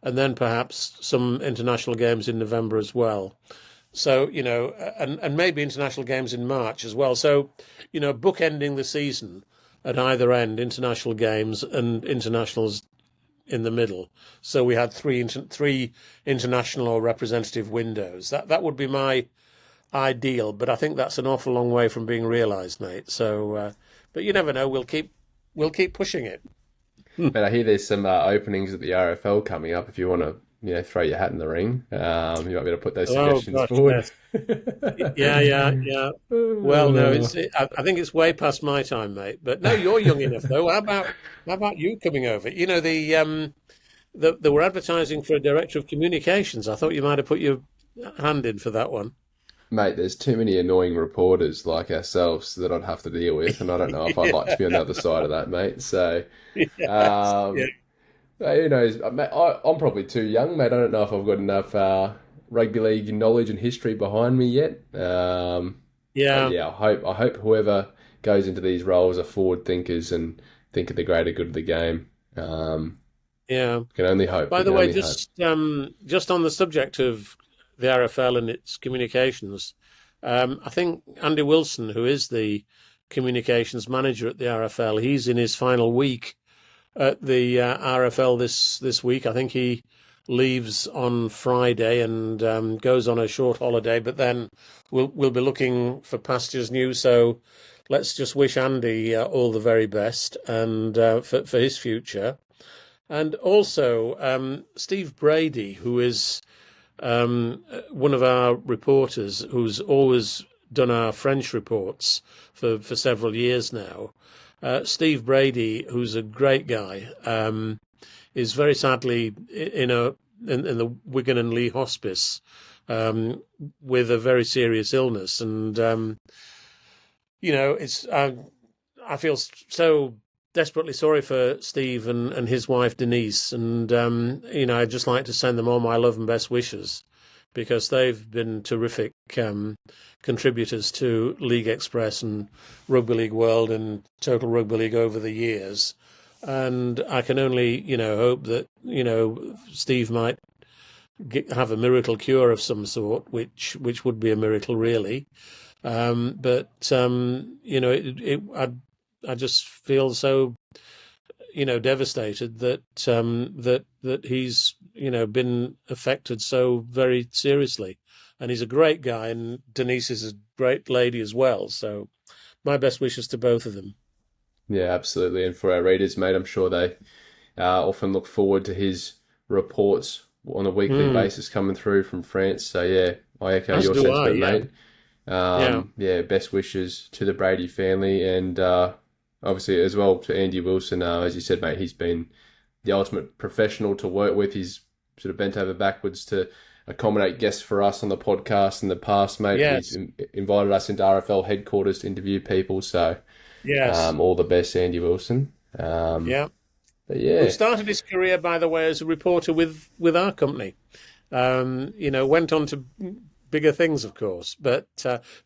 and then perhaps some international games in November as well. So, and maybe international games in March as well. So, bookending the season at either end, international games and internationals in the middle. So we had three international or representative windows. That would be my ideal, but I think that's an awful long way from being realised, mate. So, but you never know. We'll keep pushing it. But I hear there's some openings at the RFL coming up. If you want to, throw your hat in the ring, you might be able to put those Oh suggestions gosh, forward. yes. Yeah, yeah, yeah. Well, no, I think it's way past my time, mate. But no, you're young enough, though. How about you coming over? They were advertising for a director of communications. I thought you might have put your hand in for that one. Mate, there's too many annoying reporters like ourselves that I'd have to deal with, and I don't know if I'd like to be on the other side of that, mate. So, Yes. Yeah. um, who knows? Mate, I'm probably too young, mate. I don't know if I've got enough rugby league knowledge and history behind me yet. But Yeah. yeah, I hope whoever goes into these roles are forward thinkers and think of the greater good of the game. Yeah. Can only hope. By We the can way, only hope. just on the subject of the RFL and its communications, I think Andy Wilson, who is the communications manager at the RFL, he's in his final week at the RFL this week. I think he leaves on Friday and goes on a short holiday, but then we'll be looking for pastures new. So let's just wish Andy all the very best and for his future. And also Steve Brady, who is one of our reporters, who's always done our French reports for several years now. Steve Brady, who's a great guy, is very sadly in the Wigan and Lee Hospice with a very serious illness, and it's I feel so desperately sorry for Steve and his wife Denise, and I'd just like to send them all my love and best wishes because they've been terrific contributors to League Express and Rugby League World and Total Rugby League over the years. And I can only, hope that, Steve might have a miracle cure of some sort, which would be a miracle, really. I just feel so, devastated that he's, been affected so very seriously. And he's a great guy, and Denise is a great lady as well. So my best wishes to both of them. Yeah, absolutely. And for our readers, mate, I'm sure they often look forward to his reports on a weekly Mm, basis coming through from France. So yeah, I echo as your do I. sentiment, Yeah, mate. yeah, Yeah, best wishes to the Brady family and obviously as well to Andy Wilson. As you said, mate, he's been the ultimate professional to work with. He's sort of bent over backwards to accommodate guests for us on the podcast in the past, mate. He's yes, invited us into RFL headquarters to interview people. So yes, all the best, Andy Wilson. yeah. But Who yeah, started his career, by the way, as a reporter with our company. Went on to bigger things, of course, but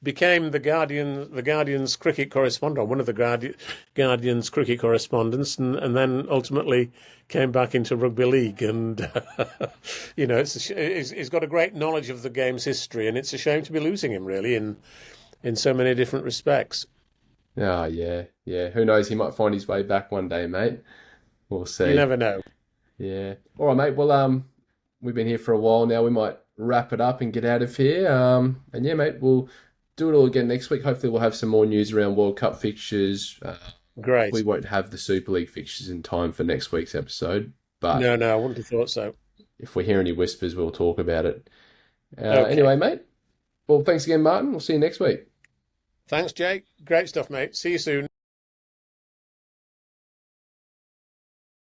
became the Guardian's cricket correspondent, one of the Guardian's cricket correspondents, and then ultimately came back into rugby league. And he's got a great knowledge of the game's history, and it's a shame to be losing him, really, in so many different respects. oh yeah, yeah. Who knows? He might find his way back one day, mate. We'll You see. never know. Yeah. All right, mate. Well, we've been here for a while now. We might wrap it up and get out of here. And yeah, mate, we'll do it all again next week. Hopefully, we'll have some more news around World Cup fixtures. Great. We won't have the Super League fixtures in time for next week's episode, but No, I wouldn't have thought so. if we hear any whispers, we'll talk about it. Okay. Anyway, mate. Well, thanks again, Martyn. We'll see you next week. Thanks, Jake. Great stuff, mate. See you soon.